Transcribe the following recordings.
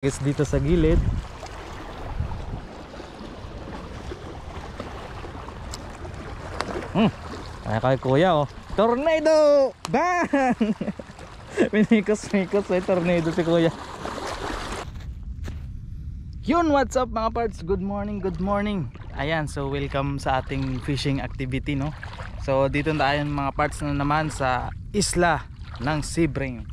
Guys, dito sa gilid. Kaya kay kuya oh. Tornado! Bang! Minikos-mikos may tornado si kuya. Yun, what's up mga parts? Good morning, good morning. Ayan, so welcome sa ating fishing activity, no? So dito tayo mga parts na naman sa isla ng Sebring.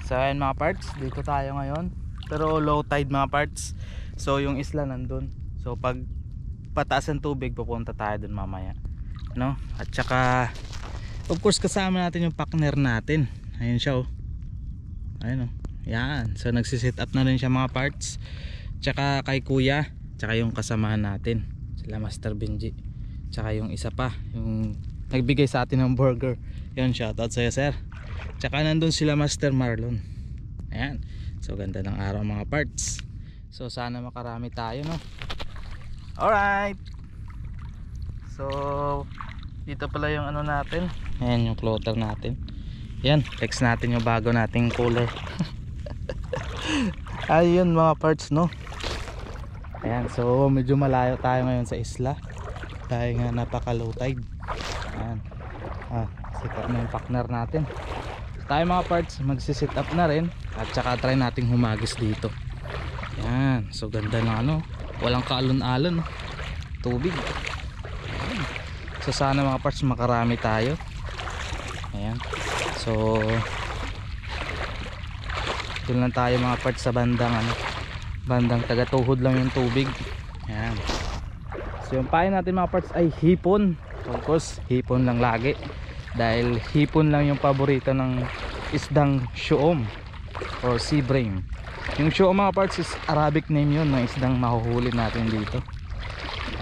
So ayan mga parts, dito tayo ngayon. Pero low tide mga parts. So yung isla nandun. So pag pataas ang tubig, pupunta tayo dun mamaya, no? At saka of course kasama natin yung partner natin. Ayun siya oh. Ayun oh. Yan. So nagsiset up na rin siya mga parts. Tsaka kay kuya, tsaka yung kasamahan natin, sila Master Benji. Tsaka yung isa pa, yung nagbigay sa atin ng burger. Yun, shoutout sa'yo sir. Tsaka nandun sila Master Marlon. Ayan. So ganda ng araw mga parts. So sana makarami tayo, no? Alright. So dito pala yung ano natin. Ayan yung floater natin. Ayan, text natin yung bago nating cooler. Ayun mga parts, no? Ayan, so medyo malayo tayo ngayon sa isla dahil nga napaka low tide. Ayan. Sikat na yung partner natin. Tayo mga parts, magsisit up na rin. At saka try nating humagis dito. Ayan, so ganda na ano. Walang kaalon-alon, tubig. Ayan. So sana mga parts makarami tayo. Ayan. So doon lang tayo mga parts sa bandang ano, bandang tagatuhod lang yung tubig. Ayan. So yung pain natin mga parts ay hipon. Of course hipon lang lagi, dahil hipon lang yung paborito ng isdang syoom or Sebring. Yung syoom mga parts is Arabic name yun ng isdang mahuhuli natin dito.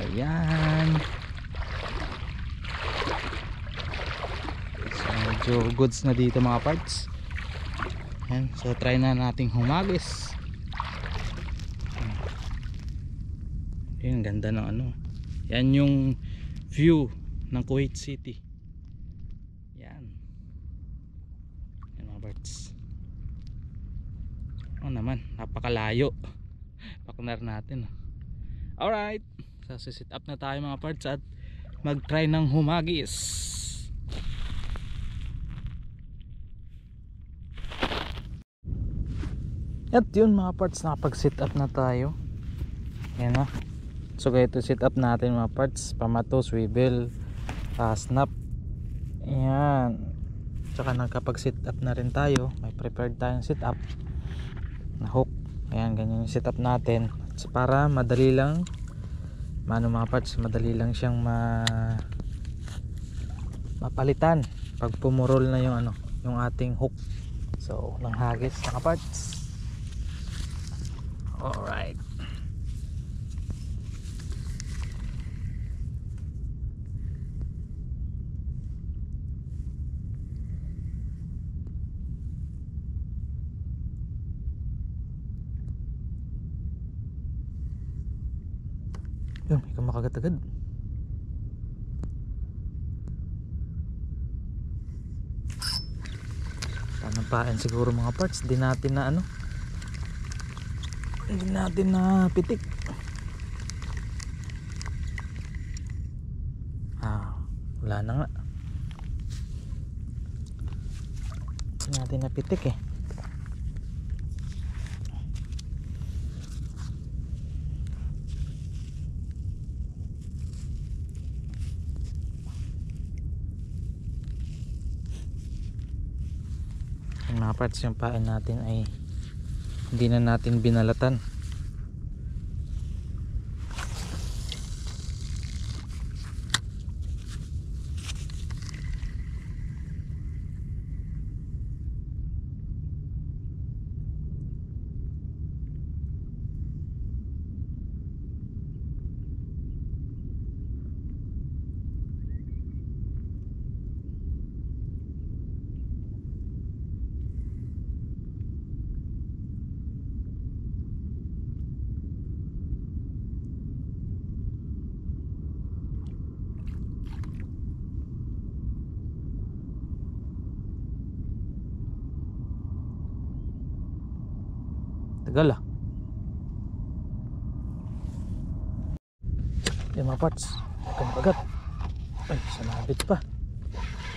Ayan. So medyo goods na dito mga parts. Ayan, so try na nating humagis. Ayan, ganda ng ano. Yan yung view ng Kuwait City. Yan. Yan mga birds. Oh naman, napakalayo. Partner natin. Alright, so sit up na tayo mga birds at mag try ng humagis. At yun mga parts, nakapag sit up na tayo. Yan na. So kaya ito sit up natin mga parts, pamato, swivel, snap. Ayan. Tsaka nagkapag sit up na rin tayo. May prepared tayong sit up na hook. Ayan, ganyan yung sit up natin. So, para madali lang mga parts, madali lang siyang mapalitan pag pumurol na yung ano, yung ating hook. So ng hagis mga parts. Alright. Yun, may kumakagat-agad. Panampain siguro mga parts. Di natin na ano, hindi natin na pitik. Wala na nga. Hindi natin na pitik eh. Yung mga parts, yung pain natin ay hindi na natin binalatan. Tagal ah. Yan mga parts. Huwag bagat. Ay, sanabit pa.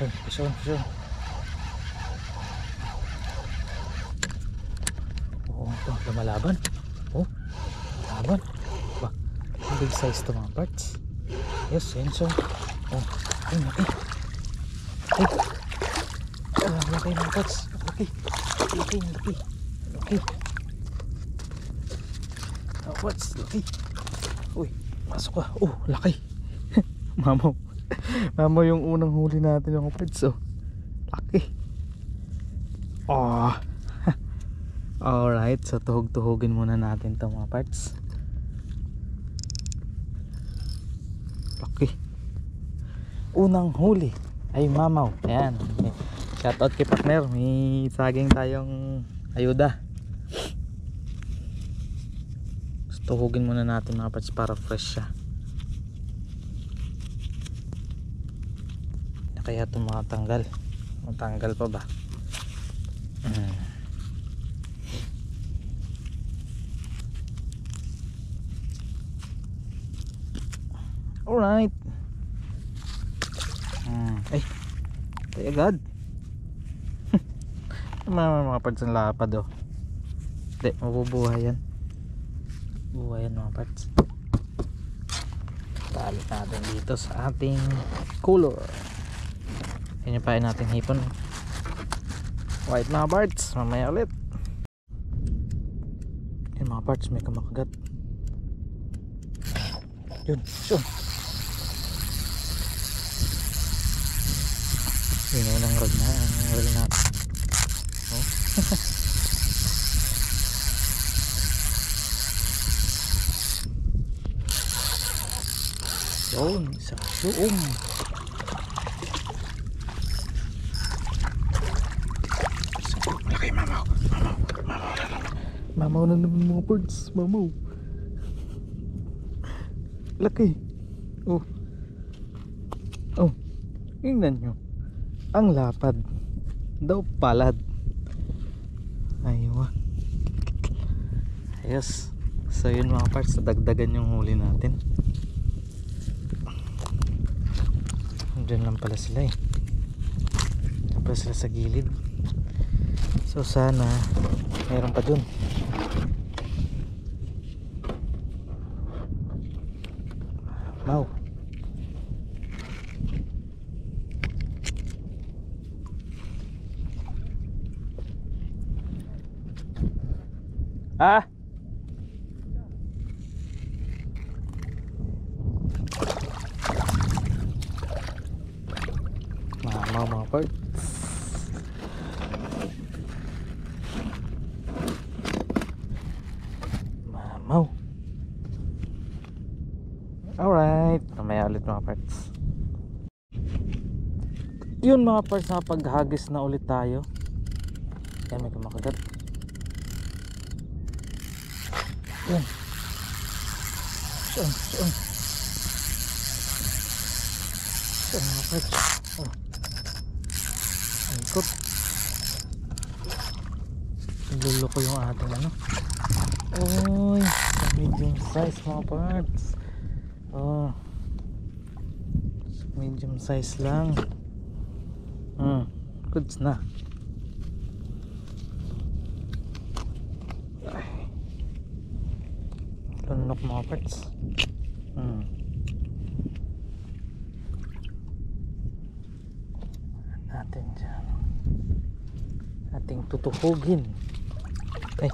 Ay, pisyon. Oo, ito, lumalaban. Oh, laban. Ba, ang big size to mga parts. Yes, yun so. Oh, ay, laki. Ay, laki mga parts. Laki. Oh, parts, laki. Uy, pasok ka. Oh, laki. Mamaw yung unang huli natin mga parts. Oh, laki. Oh. Alright, so tuhog-tuhogin muna natin ito mga parts. Laki. Unang huli ay mamaw. Ayan, shoutout kay partner. May saging tayong ayuda. So, tuhogin muna natin mga parts para fresh siya. Kaya ito matanggal pa ba? Alright. Ay, tayo agad. mga parts ng lapad oh. Hindi, mabubuhay yan. Buhay yan mga parts. Tali natin dito sa ating cooler. Yan yung pain natin hipon. White mga parts, mamaya ulit. Yan mga parts, may kumakagat. Yun. Yun yun ang rod natin. Oh. Yun, isa doon. Laki, mamaw na naman mga birds. Mamaw laki. Oh, tingnan nyo ang lapad daw palad. Aywa. Ayos. So yun mga parts, dagdagan yung huli natin. Diyan lang pala sila diyan pala sila sa gilid. So sana meron pa dun. Wow. Mamaw mga parts. Mamaw. Alright, mamaya ulit mga parts. Yun mga parts, na paghagis na ulit tayo. Yan, may kumakagat. Yan. Saan mga parts. Oh, angkot. Niluloko yung ating ano. Uy, medium size mga parts. Oh, medium size lang. Goods na. Lunok mga parts. Natin dyan. Ating tutuhugin. Ay,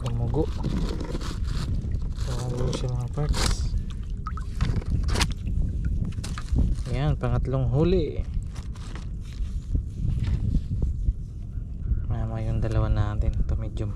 gumugo. Gumugo siya mga parts. Yan, pangatlong huli. Mama yung dalawa natin. Ito medium.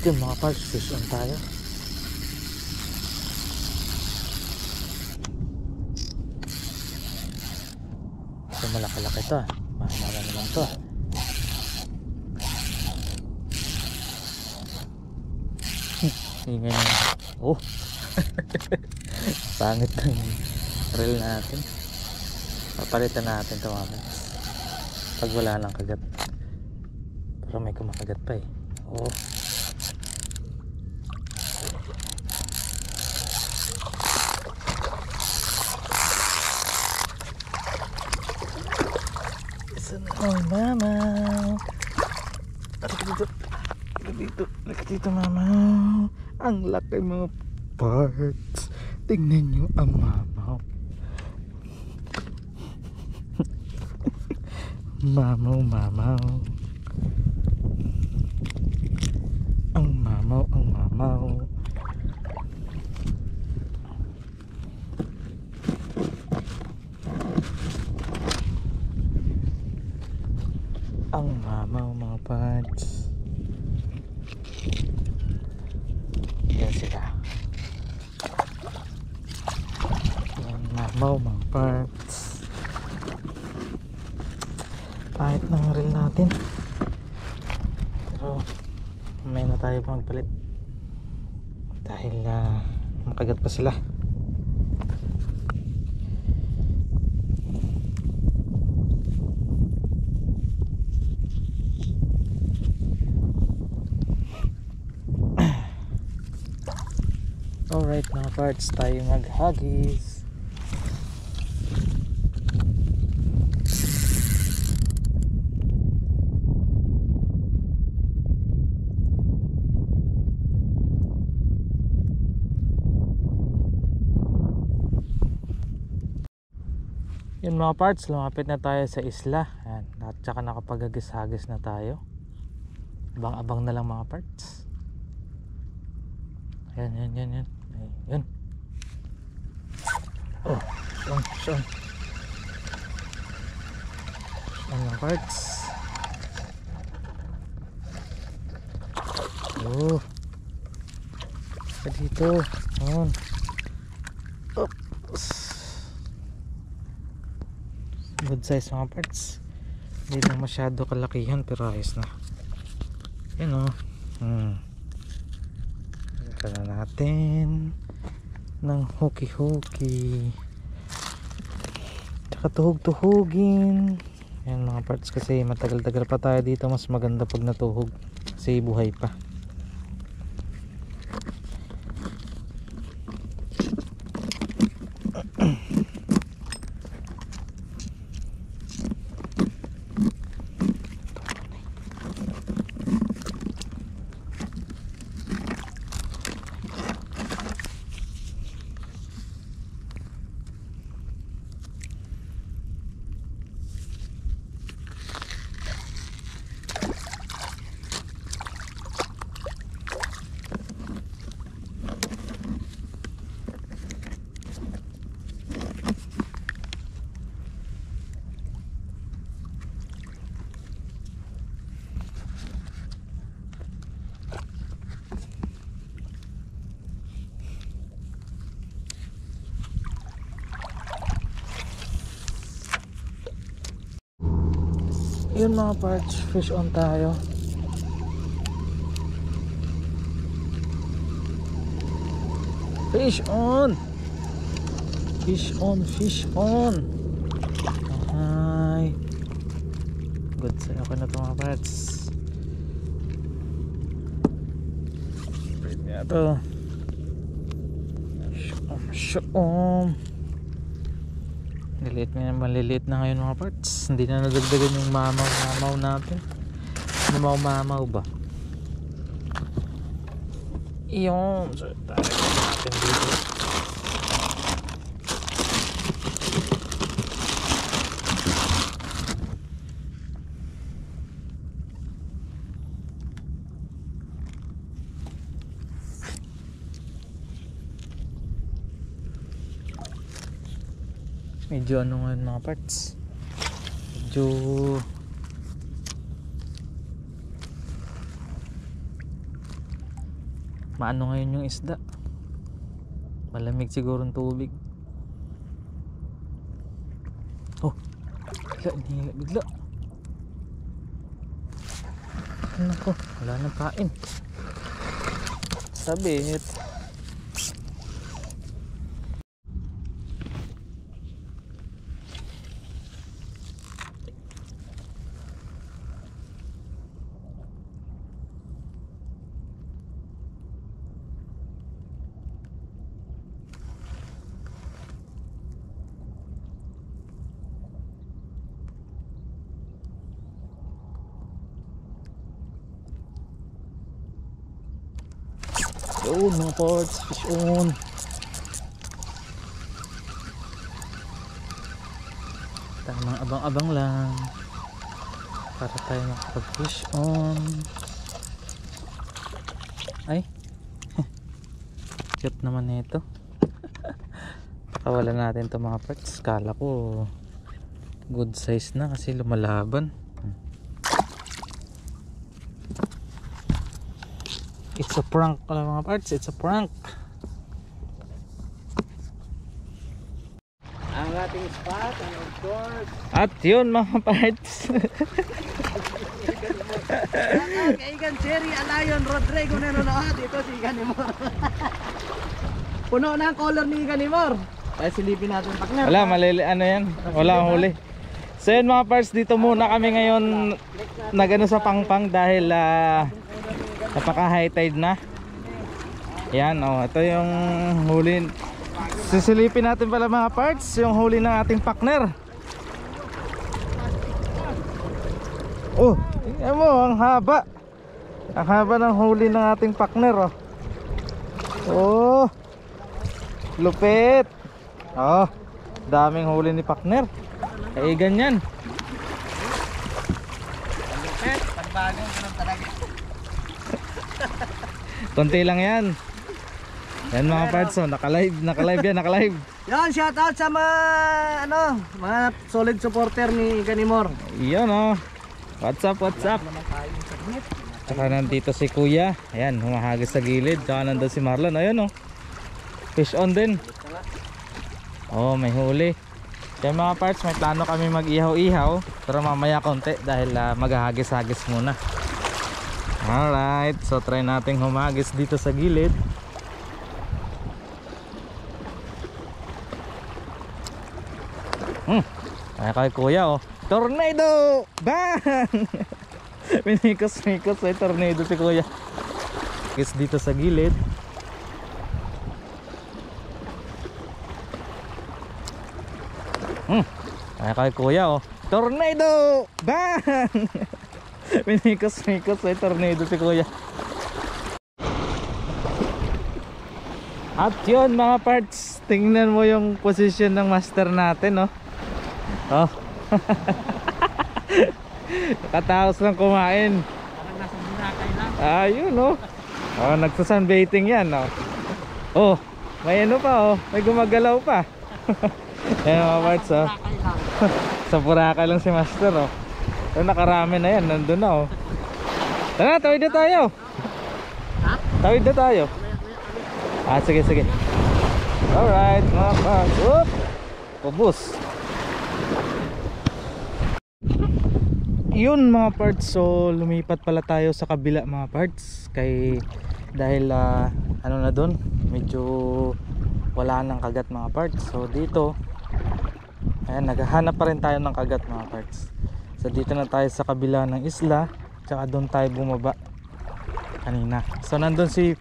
Yun mga parts, fish on tayo. So malaki-laki to. Mahal naman to. Ingay na. Oh. Pangit ng reel natin. Papalitan natin to mamaya. Pag wala lang kagat. Pero may kumakagat pa eh. Oh. Oh mama, laki dito mama. Ang laki mga parts. Tingnan nyo ang mamaw. Mamaw, mamaw. Ang mamaw, ang mamaw. Ang mamaw mga parts. Yan sila. Ang mamaw mga parts. Pahit ng reel natin. Pero may na tayo magpalit. Dahil makagat pa sila. Alright mga parts, tayo maghagis. Yun mga parts, lumapit na tayo sa isla. Ayan, at saka nakapaghagis-hagis na tayo. Abang-abang na lang mga parts. Yan. Ayun. Oh, saan. Yan mga parts. Oh. Dito. Ayan. Oops. Good size mga parts. Hindi na masyado kalakihan pero ayos na. Yan o. Kala natin ng huki-huki. Tsaka tuhog-tuhugin. Yan mga parts kasi matagal-tagal pa tayo dito. Mas maganda pag natuhog kasi buhay pa. Yun mga parts, fish on tayo. Fish on. Fish on. Hi. Good sa'yo ko na ito mga parts. Breed niya ito. Shoom. Maliliit na ngayon mga parts. Hindi na nadagdagan yung mamaw natin. Mamaw ba? Iyon. So tayo natin dito. Medyo ano ngayon mga parts, medyo Maano ngayon yung isda. Malamig siguro ang tubig. Oh, bigla, bigla. Ano ko? Wala nang kain. Sabit. Yun mga parts, fish on. Tamang abang-abang lang para tayo makapag fish on. Ay cute naman nito. Pakawalan natin to mga parts. Kala ko good size na kasi lumalaban. It's a prank pala mga parts, it's a prank. Ang ating spot, and of course At yun mga parts. ang kaigan Cherry Alayon Rodrigo nanonood. Ito si Ganimor. Puno na ang color ni Ganimor. Kaya silipin natin partner. Wala, malili, ano yan? Wala ang huli. So yun mga parts, dito muna kami ngayon nagano sa Pangpang dahil napaka high tide na. Yan, oh, ito yung huli. Sisilipin natin pala mga parts yung huli ng ating partner. Oh, tingnan mo, ang haba. Ang haba ng huli ng ating partner, oh. Oh, lupit. Oh, daming huli ni partner. Kaya ganyan. Lupit, pagbagong ganun talaga. Konti lang yan. Yan mga parts, oh, naka-live yan, naka-live. Yan, shout out sa mga mga solid supporter ni Ganimor. Iyon, oh. What's up, what's up? Tsaka nandito si Kuya. Ayan, humahagis sa gilid. Tsaka nandun si Marlon. Ayun, oh. Fish on din. Oh, may huli. Kaya mga parts, may plano kami mag-ihaw-ihaw. Pero mamaya konti dahil maghahagis-hagis muna. Alright, so try nating humagis dito sa gilid. Ay kay Kuya, oh. Tornado! Bang! Minikos-mikos ay tornado si Kuya. Kiss dito sa gilid. Ay kay Kuya, oh. Tornado! Bang! Minikos-mikos ay tornado si Kuya. At yun mga parts, tingnan mo yung position ng master natin, oh. Oh. Katapos lang kumain. Parang nasa Boracay lang. Ayun, oh. Oh, nagsasunbaiting yan, oh. Oh, may ano pa, oh. May gumagalaw pa. Ayan mga parts, oh. Sa Boracay lang si master, oh. So, nakarami na yan, nandun na, oh. Tara, tawid na tayo. Ha? Tawid na tayo. Sige, sige. Alright, mga parts. Oop! Pabus. Yun mga parts, so lumipat pala tayo sa kabila mga parts dahil ano na doon, medyo wala nang kagat mga parts. So dito, ayan, naghahanap pa rin tayo ng kagat mga parts. So dito na tayo sa kabila ng isla, tsaka doon tayo bumaba kanina. So nandun si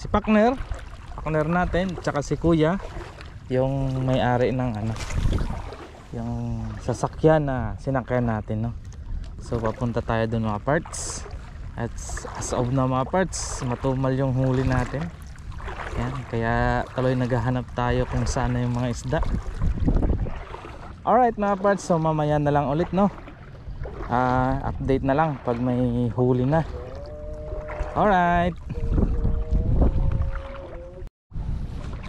partner natin, tsaka si Kuya, yung may-ari ng yung sasakyan na sinakyan natin, no? So papunta tayo dun mga parts. At as of na mga parts, matumal yung huli natin. Yan, kaya tuloy naghahanap tayo kung saan na yung mga isda. Alright mga parts, so mamaya na lang ulit, no? Update na lang pag may huli na. Alright.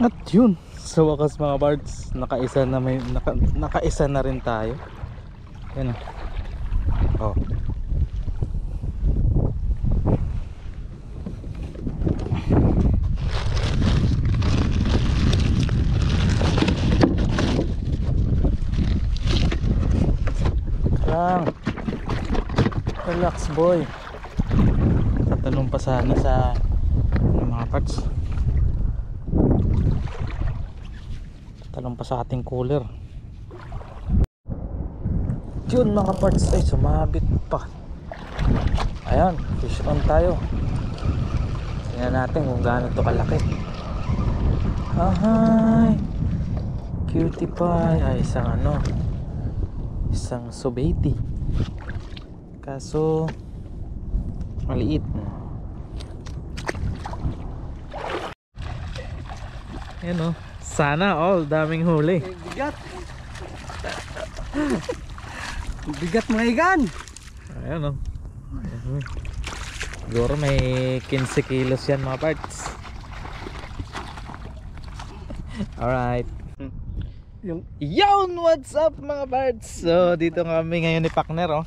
At yun, sa wakas mga parts, nakaisa na rin tayo. Yan, oh. Relax boy. Tatanong pa sana sa mga parts. Talong pa sa ating cooler. Yun mga parts, ay sumabit pa. Ayan, fish on tayo. Tingnan natin kung gaano to kalaki. Ahay, cutie pie. Ay isang ano, isang subeti. Kaso maliit. Ayan o, sana all, daming huli. Bigat. Bigat mga igan. Ayan o. Siguro may 15 kilos yan mga parts. Alright. Yun, what's up mga parts? So dito kami ngayon ni partner oh.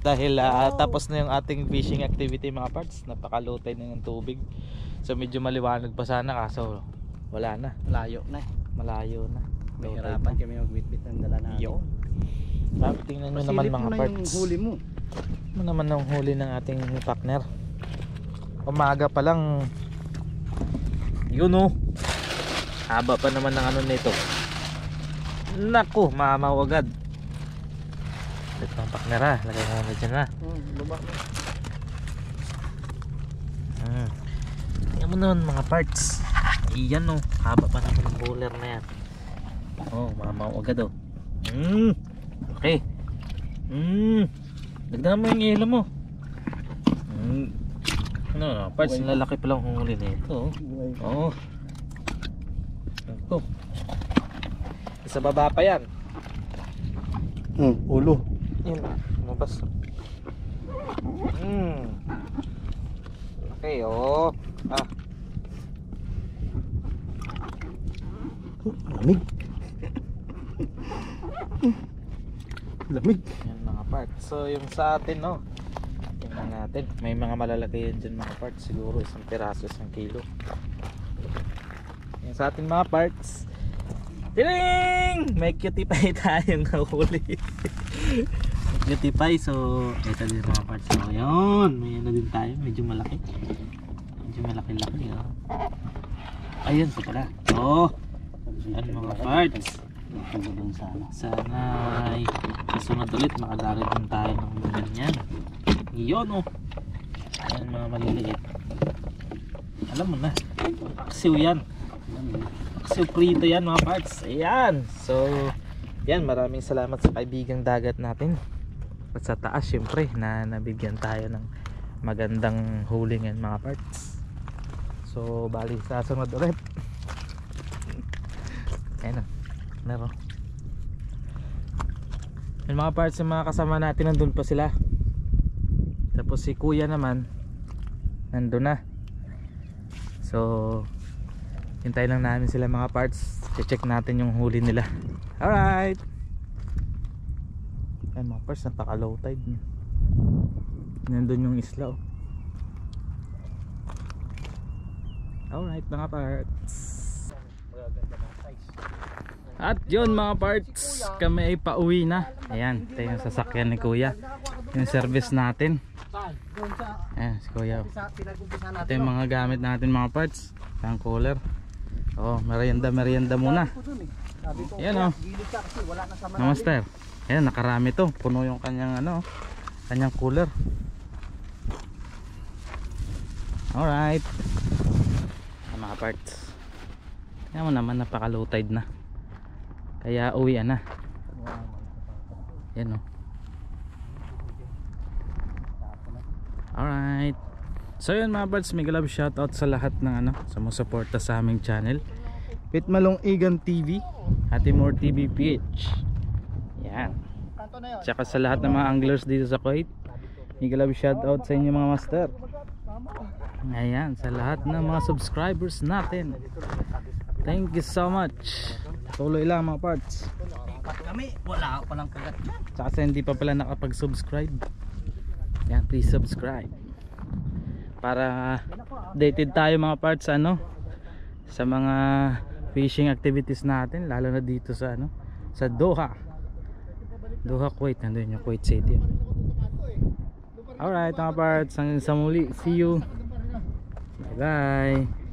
Dahil tapos na yung ating fishing activity mga parts. Napakalutay na ng tubig. So medyo maliwanag pa sana kaso wala na. Malayo na. Malayo na. Mahirapan kami magbitbit ng dala natin. Yun. Tingnan nyo naman mga parts. Yung huli mo. Ano naman ang huli ng ating partner? Umaga pa lang. Yun oh. Haba pa naman ng ano nito. Naku, mamaw agad. Ito ang partner ha. Lagay mo na dyan ha. Baba mo. Tingnan mo naman mga parts. Iyan oh. Haba pa naman ng bowler na yan. Oh, mamaw agad oh. Okay. Dagdagan mo yung yelo mo. Ano, parts, lalaki pa lang huli nito. Oh. Ito. Sa baba pa yan. Ulo. Yun, lumabas. Okay, oh. Lamig. Lamig. Yan mga parts. So yung sa atin no, tingnan natin. May mga malalaki yan dyan mga parts. Siguro isang piraso, 1 kilo. Yung sa atin mga parts. Tiling! May cutie pie tayong nahuli. Cutie pie. So ito din mga parts. So yun, may ano din tayo. Medyo malaki. Medyo malaki-laki oh. Ayun sa pala. Oh, yan mga parts. Sana ay kasunod ulit makadarit din tayo ng ganyan. Yun oh. Ayan mga maliliit. Alam mo na, aksiw yan. Aksiw prito yan mga parts. Ayan. So yan, maraming salamat sa kaibigang dagat natin. At sa taas syempre na nabigyan tayo ng magandang hulingan mga parts. So bali sa sunod ulit. Ayan o, meron. Yung mga parts yung mga kasama natin nandun pa sila. Tapos si kuya naman nandun na. So hintayin lang namin sila mga parts. I-check natin yung huli nila. Alright. Ay mga parts, napaka low tide. Nandun yung isla oh. Alright mga parts. At yun mga parts, kami ay pauwi na. Ayan, ito yung sasakyan ni kuya. Yung service natin. Ayan si kuya. Ito yung mga gamit natin mga parts. Ang cooler. Oh, merienda muna. Ayan oh. Master. Ayan, nakarami to. Puno yung kanyang ano, kanyang cooler. Alright mga parts. Ayan mo naman, napaka low tide na. Kaya uwian na. Yan o. Alright. So yun mga parts, mega love shoutout sa lahat ng ano, sa mga suporta sa aming channel. Pitmalong Igan TV, Hatimor TV PH. Yan. Tsaka sa lahat ng mga anglers dito sa Kuwait, mega love shoutout sa inyo mga master. Ayan, sa lahat ng mga subscribers natin, thank you so much. Tuloy lang mga parts. Kami, wala pa lang kagat. Tsaka sa hindi pa pala nakapag-subscribe, yan, please subscribe para updated tayo mga parts ano, sa mga fishing activities natin, lalo na dito sa ano, sa Doha, Kuwait. Nandun yung Kuwait City. Alright mga parts, hanggang sa muli. See you. Bye bye.